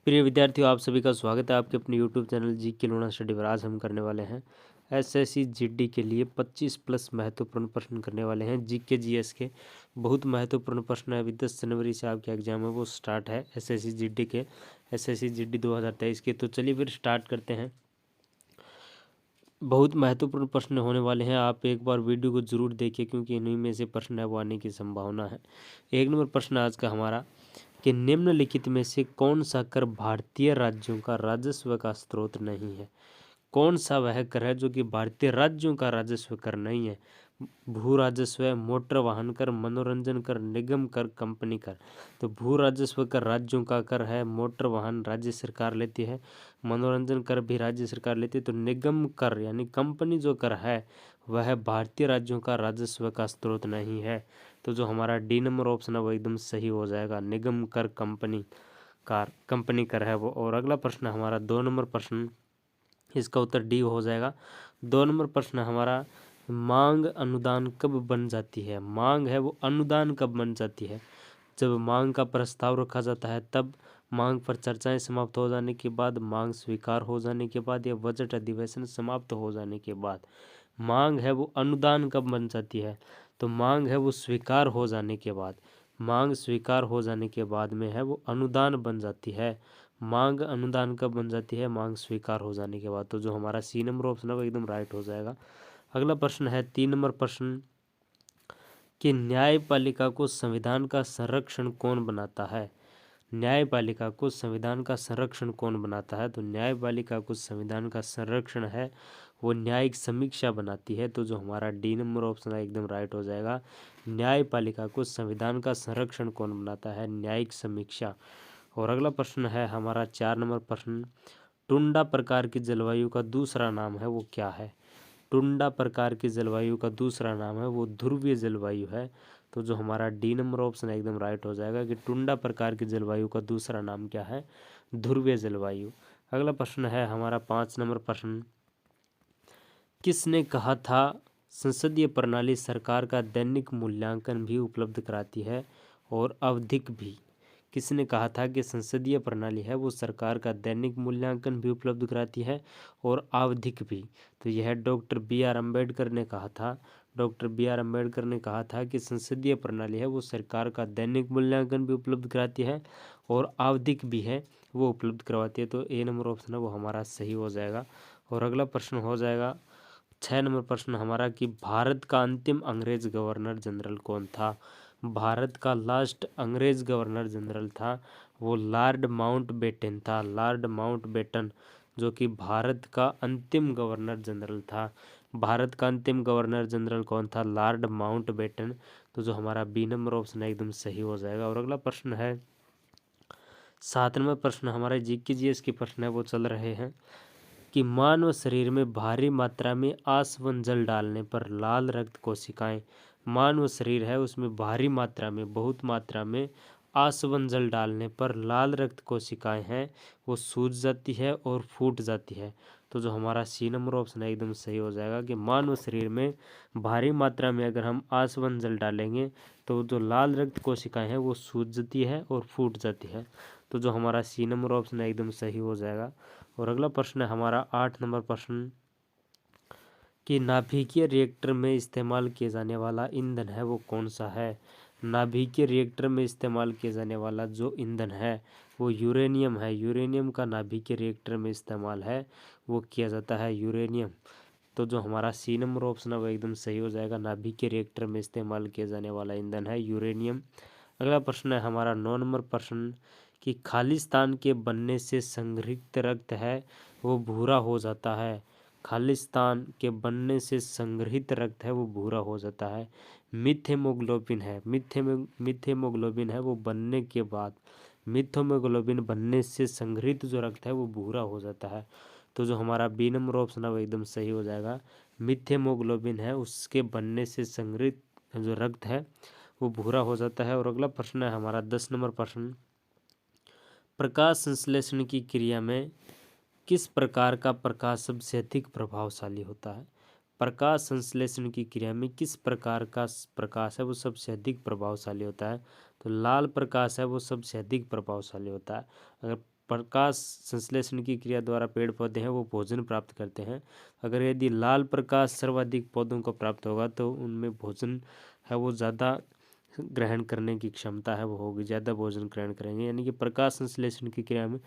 प्रिय विद्यार्थियों, आप सभी का स्वागत है आपके अपने यूट्यूब चैनल जी के लोना स्टडी पर। आज हम करने वाले हैं एसएससी जीडी के लिए 25 प्लस महत्वपूर्ण प्रश्न करने वाले हैं। जीके जीएस के बहुत महत्वपूर्ण प्रश्न है। अभी 10 जनवरी से आपके एग्जाम है वो स्टार्ट है एसएससी जीडी के, एसएससी जीडी 2023 के। तो चलिए फिर स्टार्ट करते हैं। बहुत महत्वपूर्ण प्रश्न होने वाले हैं। आप एक बार वीडियो को जरूर देखिए क्योंकि इन्हीं में से प्रश्न है वो आने की संभावना है। एक नंबर प्रश्न आज का हमारा कि निम्नलिखित में से कौन सा कर भारतीय राज्यों का राजस्व का स्रोत नहीं है। कौन सा वह कर है जो कि भारतीय राज्यों का राजस्व कर नहीं है। भू राजस्व, मोटर वाहन कर, मनोरंजन कर, निगम कर, कंपनी कर। तो भू राजस्व कर राज्यों का कर है, मोटर वाहन राज्य सरकार लेती है, मनोरंजन कर भी राज्य सरकार लेती है। तो निगम कर यानी कंपनी जो कर है वह भारतीय राज्यों का राजस्व का स्रोत नहीं है। तो जो हमारा डी नंबर ऑप्शन है वो एकदम सही हो जाएगा। निगम कर कंपनी कर है वो। और अगला प्रश्न हमारा 2 नंबर प्रश्न, इसका उत्तर डी हो जाएगा। 2 नंबर प्रश्न हमारा मांग अनुदान कब बन जाती है। मांग है वो अनुदान कब बन जाती है। जब मांग का प्रस्ताव रखा जाता है तब, मांग पर चर्चाएं समाप्त हो जाने के बाद, मांग स्वीकार हो जाने के बाद, या बजट अधिवेशन समाप्त हो जाने के बाद। मांग है वो अनुदान कब बन जाती है। तो मांग है वो स्वीकार हो जाने के बाद। मांग स्वीकार हो जाने के बाद में है वो अनुदान बन जाती है। मांग अनुदान कब बन जाती है। मांग स्वीकार हो जाने के बाद। तो जो हमारा सी नंबर ऑप्शन है वो एकदम राइट हो जाएगा। अगला प्रश्न है 3 नंबर प्रश्न कि न्यायपालिका को संविधान का संरक्षण कौन बनाता है। न्यायपालिका को संविधान का संरक्षण कौन बनाता है। तो न्यायपालिका को संविधान का संरक्षण है वो न्यायिक समीक्षा बनाती है। तो जो हमारा डी नंबर ऑप्शन है एकदम राइट हो जाएगा। न्यायपालिका को संविधान का संरक्षण कौन बनाता है। न्यायिक समीक्षा। और अगला प्रश्न है हमारा 4 नंबर प्रश्न, टुंडा प्रकार की जलवायु का दूसरा नाम है वो क्या है। टुंडा प्रकार की जलवायु का दूसरा नाम है वो ध्रुवीय जलवायु है। तो जो हमारा डी नंबर ऑप्शन है एकदम राइट हो जाएगा कि टुंडा प्रकार की जलवायु का दूसरा नाम क्या है। ध्रुवीय जलवायु। अगला प्रश्न है हमारा 5 नंबर प्रश्न, किसने कहा था संसदीय प्रणाली सरकार का दैनिक मूल्यांकन भी उपलब्ध कराती है और आवधिक भी। किसने कहा था कि संसदीय प्रणाली है वो सरकार का दैनिक मूल्यांकन भी उपलब्ध कराती है और आवधिक भी। तो यह डॉक्टर बी आर अम्बेडकर ने कहा था। डॉक्टर बी आर अम्बेडकर ने कहा था कि संसदीय प्रणाली है वो सरकार का दैनिक मूल्यांकन भी उपलब्ध कराती है और आवधिक भी है वो उपलब्ध करवाती है। तो ए नंबर ऑप्शन है वो हमारा सही हो जाएगा। और अगला प्रश्न हो जाएगा 6 नंबर प्रश्न हमारा कि भारत का अंतिम अंग्रेज गवर्नर जनरल कौन था। भारत का लास्ट अंग्रेज गवर्नर जनरल था वो लॉर्ड माउंटबेटन था। लॉर्ड माउंटबेटन जो कि भारत का अंतिम गवर्नर जनरल था। भारत का अंतिम गवर्नर जनरल कौन था। Lord Mountbatten. तो जो हमारा बी नंबर ऑप्शन है एकदम सही हो जाएगा। और अगला प्रश्न है 7 नंबर प्रश्न हमारे जीके जीएस के प्रश्न है वो चल रहे हैं कि मानव शरीर में भारी मात्रा में आसवन जल डालने पर लाल रक्त कोशिकाएं, मानव शरीर है उसमें भारी मात्रा में, बहुत मात्रा में आसवन जल डालने पर लाल रक्त कोशिकाएं हैं वो सूज जाती है और फूट जाती है। तो जो हमारा सी नंबर ऑप्शन है एकदम सही हो जाएगा कि मानव शरीर में भारी मात्रा में अगर हम आसवन जल डालेंगे तो जो लाल रक्त कोशिकाएं हैं वो सूज जाती है और फूट जाती है। तो जो हमारा सी नंबर ऑप्शन है एकदम सही हो जाएगा। और अगला प्रश्न है हमारा 8 नंबर प्रश्न कि नाभिकीय रिएक्टर में इस्तेमाल किए जाने वाला ईंधन है वो कौन सा है। नाभिकीय रिएक्टर में इस्तेमाल किए जाने वाला जो ईंधन है वो यूरेनियम है। यूरेनियम का नाभिकीय रिएक्टर में इस्तेमाल है वो किया जाता है यूरेनियम। तो जो हमारा सी नंबर ऑप्शन है वो एकदम सही हो जाएगा। नाभिकीय रिएक्टर में इस्तेमाल किया जाने वाला ईंधन है यूरेनियम। अगला प्रश्न है हमारा 9 नंबर प्रश्न कि खालिस्तान के बनने से संग्रहित रक्त है वो भूरा हो जाता है। खालिस्तान के बनने से संग्रहित रक्त है वो भूरा हो जाता है। मिथेमोग्लोबिन है, मिथेमोग्लोबिन है वो बनने के बाद, मिथेमोग्लोबिन बनने से संग्रहित जो रक्त है वो भूरा हो जाता है। तो जो हमारा बी नंबर ऑप्शन है वो एकदम सही हो जाएगा। मिथेमोग्लोबिन है उसके बनने से संग्रहित जो रक्त है वो भूरा हो जाता है। और अगला प्रश्न है हमारा 10 नंबर प्रश्न, प्रकाश संश्लेषण की क्रिया में किस प्रकार का प्रकाश सबसे अधिक प्रभावशाली होता है। प्रकाश संश्लेषण की क्रिया में किस प्रकार का प्रकाश है वो सबसे अधिक प्रभावशाली होता है। तो लाल प्रकाश है वो सबसे अधिक प्रभावशाली होता है। अगर प्रकाश संश्लेषण की क्रिया द्वारा पेड़ पौधे हैं वो भोजन प्राप्त करते हैं। अगर यदि लाल प्रकाश सर्वाधिक पौधों को प्राप्त होगा तो उनमें भोजन है वो ज़्यादा ग्रहण करने की क्षमता है वो होगी, ज़्यादा भोजन ग्रहण करेंगे। यानी कि प्रकाश संश्लेषण की क्रिया में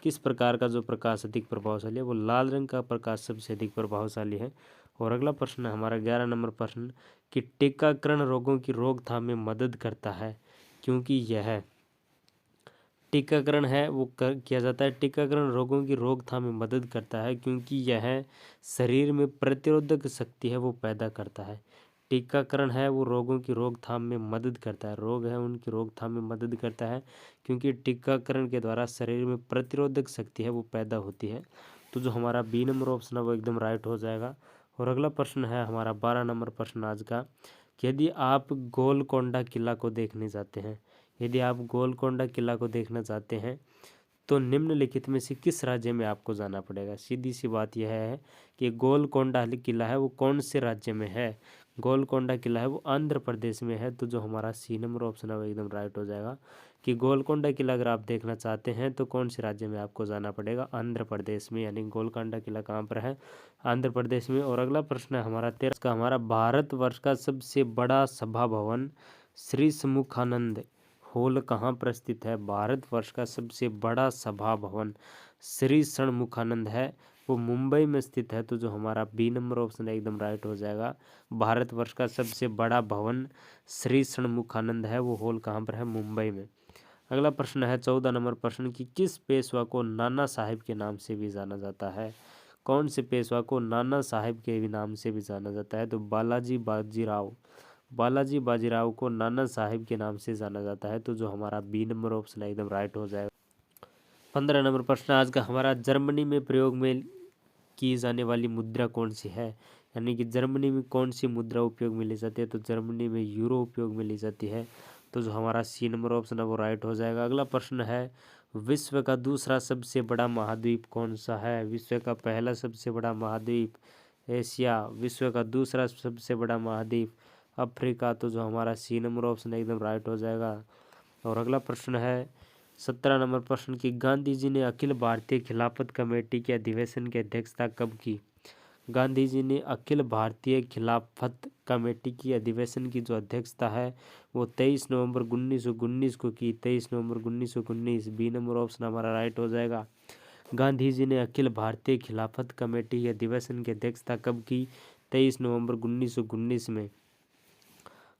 किस प्रकार का जो प्रकाश अधिक प्रभावशाली है, वो लाल रंग का प्रकाश सबसे अधिक प्रभावशाली है। और अगला प्रश्न है हमारा 11 नंबर प्रश्न कि टीकाकरण रोगों की रोकथाम में मदद करता है, क्योंकि यह टीकाकरण है वो किया जाता है। टीकाकरण रोगों की रोकथाम में मदद करता है क्योंकि यह शरीर में प्रतिरोधक शक्ति है वो पैदा करता है। टीकाकरण है वो रोगों की रोकथाम में मदद करता है, रोग है उनकी रोकथाम में मदद करता है क्योंकि टीकाकरण के द्वारा शरीर में प्रतिरोधक शक्ति है वो पैदा होती है। तो जो हमारा बी नंबर ऑप्शन है वो एकदम राइट हो जाएगा। और अगला प्रश्न है हमारा 12 नंबर प्रश्न आज का कि यदि आप गोलकोंडा किला को देखने जाते हैं, यदि आप गोलकोंडा किला को देखना चाहते हैं तो निम्नलिखित में से किस राज्य में आपको जाना पड़ेगा। सीधी सी बात यह है कि गोलकोंडा किला है वो कौन से राज्य में है। गोलकोंडा किला है वो आंध्र प्रदेश में है। तो जो हमारा सी नंबर ऑप्शन है वो एकदम राइट हो जाएगा कि गोलकोंडा किला अगर आप देखना चाहते हैं तो कौन से राज्य में आपको जाना पड़ेगा, आंध्र प्रदेश में। यानी गोलकोंडा किला कहाँ पर है, आंध्र प्रदेश में। और अगला प्रश्न है हमारा 13 का हमारा भारतवर्ष का सबसे बड़ा सभा भवन श्री समुखानंद हॉल कहाँ पर स्थित है। भारतवर्ष का सबसे बड़ा सभा भवन श्री षणमुखानंद है वो मुंबई में स्थित है। तो जो हमारा बी नंबर ऑप्शन है एकदम राइट हो जाएगा। भारतवर्ष का सबसे बड़ा भवन श्री षणमुखानंद है वो हॉल कहाँ पर है, मुंबई में। अगला प्रश्न है 14 नंबर प्रश्न की किस पेशवा को नाना साहिब के नाम से भी जाना जाता है। कौन से पेशवा को नाना साहिब के भी नाम से भी जाना जाता है। तो बालाजी बाजीराव को नाना साहिब के नाम से जाना जाता है। तो जो हमारा बी नंबर ऑप्शन है एकदम राइट हो जाएगा। 15 नंबर प्रश्न आज का हमारा जर्मनी में प्रयोग में की जाने वाली मुद्रा कौन सी है। यानी कि जर्मनी में कौन सी मुद्रा उपयोग में ली जाती है। तो जर्मनी में यूरो उपयोग में ली जाती है। तो जो हमारा सी नंबर ऑप्शन है वो राइट हो जाएगा। अगला प्रश्न है विश्व का दूसरा सबसे बड़ा महाद्वीप कौन सा है। विश्व का पहला सबसे बड़ा महाद्वीप एशिया, विश्व का दूसरा सबसे बड़ा महाद्वीप अफ्रीका। तो जो हमारा सी नंबर ऑप्शन है एकदम राइट हो जाएगा। और अगला प्रश्न है 17 नंबर प्रश्न की गांधी जी ने अखिल भारतीय खिलाफत कमेटी के अधिवेशन की अध्यक्षता कब की। गांधी जी ने अखिल भारतीय खिलाफत कमेटी की अधिवेशन की जो अध्यक्षता है वो 23 नवंबर 1919 को की। 23 नवंबर 1919 बी नंबर ऑप्शन हमारा राइट हो जाएगा। गांधी जी ने अखिल भारतीय खिलाफत कमेटी के अधिवेशन की अध्यक्षता कब की, 23 नवंबर 1919 में।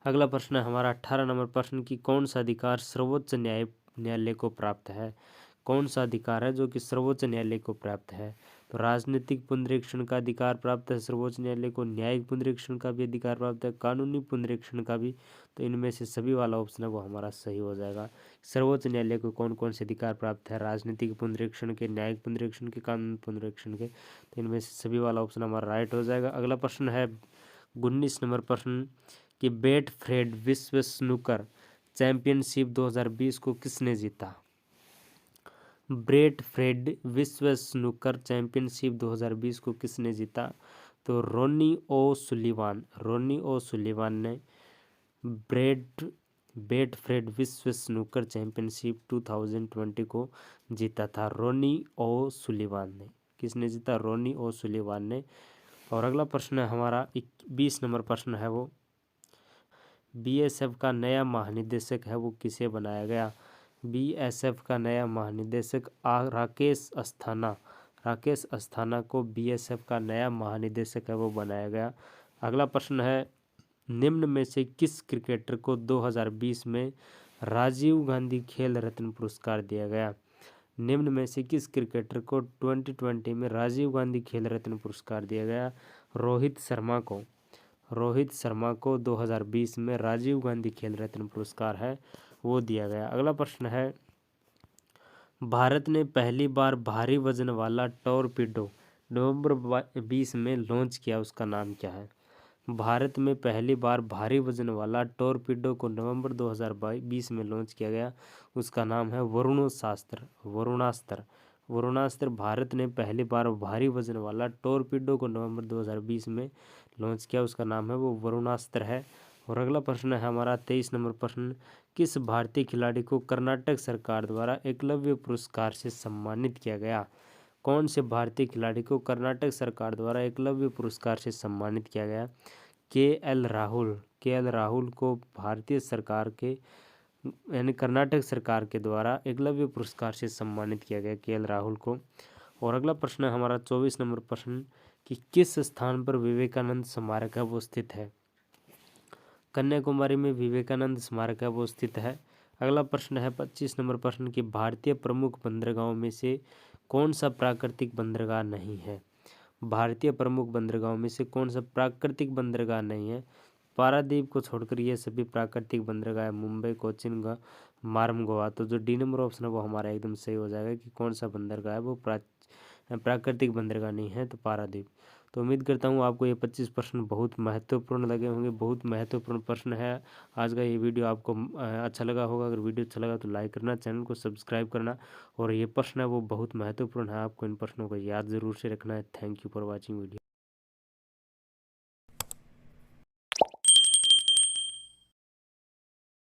अगला प्रश्न है हमारा 18 नंबर प्रश्न की कौन सा अधिकार सर्वोच्च न्यायालय को प्राप्त है। कौन सा अधिकार है जो कि सर्वोच्च न्यायालय को प्राप्त है। तो राजनीतिक पुनरीक्षण का अधिकार प्राप्त है सर्वोच्च न्यायालय को, न्यायिक पुनरीक्षण का भी अधिकार प्राप्त है, कानूनी पुनरीक्षण का भी। तो इनमें से सभी वाला ऑप्शन है वो हमारा सही हो जाएगा। सर्वोच्च न्यायालय को कौन कौन से अधिकार प्राप्त है, राजनीतिक पुनरीक्षण के, न्यायिक पुनरीक्षण के, कानूनी पुनरीक्षण के। तो इनमें से सभी वाला ऑप्शन हमारा राइट हो जाएगा। अगला प्रश्न है 19 नंबर प्रश्न कि बेटफ्रेड विश्व स्नूकर चैंपियनशिप 2020 को किसने जीता। बेटफ्रेड विश्व स्नूकर चैंपियनशिप 2020 को किसने जीता। तो रोनी ओ सुलिवान ने बेटफ्रेड विश्व स्नूकर चैंपियनशिप 2020 को जीता था। रोनी ओ सुलिवान ने, किसने जीता, रोनी ओ सुलिवान ने। और अगला प्रश्न है हमारा 20 नंबर प्रश्न है वो बीएसएफ का नया महानिदेशक है वो किसे बनाया गया। बीएसएफ का नया महानिदेशक राकेश अस्थाना को बीएसएफ का नया महानिदेशक है वो बनाया गया। अगला प्रश्न है निम्न में से किस क्रिकेटर को 2020 में राजीव गांधी खेल रत्न पुरस्कार दिया गया। निम्न में से किस क्रिकेटर को 2020 में राजीव गांधी खेल रत्न पुरस्कार दिया गया। रोहित शर्मा को 2020 में राजीव गांधी खेल रत्न पुरस्कार है वो दिया गया। अगला प्रश्न है भारत ने पहली बार भारी वजन वाला टॉरपीडो नवंबर 20 में लॉन्च किया, उसका नाम क्या है। भारत में पहली बार भारी वजन वाला टॉरपीडो को नवंबर 2020 में लॉन्च किया गया, उसका नाम है वरुणास्त्र। भारत ने पहली बार भारी वजन वाला टॉरपीडो को नवंबर 2020 में लॉन्च किया, उसका नाम है वो वरुणास्त्र है। और अगला प्रश्न है हमारा 23 नंबर प्रश्न, किस भारतीय खिलाड़ी को कर्नाटक सरकार द्वारा एकलव्य पुरस्कार से सम्मानित किया गया? कौन से भारतीय खिलाड़ी को कर्नाटक सरकार द्वारा एकलव्य पुरस्कार से सम्मानित किया गया? के एल राहुल को भारतीय सरकार के यानी कर्नाटक सरकार के द्वारा एकलव्य पुरस्कार से सम्मानित किया गया के एल राहुल को। और अगला प्रश्न है हमारा 24 नंबर प्रश्न, कि किस स्थान पर विवेकानंद स्मारक है वो स्थित है? कन्याकुमारी में विवेकानंद स्मारक है वो स्थित है। अगला प्रश्न है 25 नंबर प्रश्न, कि भारतीय प्रमुख बंदरगाहों में से कौन सा प्राकृतिक बंदरगाह नहीं है? भारतीय प्रमुख बंदरगाहों में से कौन सा प्राकृतिक बंदरगाह नहीं है? पारादीप को छोड़कर ये सभी प्राकृतिक बंदरगाह है, मुंबई, कोचिन, मार्म, गोवा। तो जो डी नंबर ऑप्शन है वो हमारा एकदम सही हो जाएगा कि कौन सा बंदरगाह है वो प्राकृतिक बंदरगाह नहीं है, तो पारादीप। तो उम्मीद करता हूँ आपको ये 25 प्रश्न बहुत महत्वपूर्ण लगे होंगे, बहुत महत्वपूर्ण प्रश्न है। आज का ये वीडियो आपको अच्छा लगा होगा। अगर वीडियो अच्छा लगा तो लाइक करना, चैनल को सब्सक्राइब करना। और ये प्रश्न है वो बहुत महत्वपूर्ण है, आपको इन प्रश्नों को याद ज़रूर से रखना है। Thank you for watching video.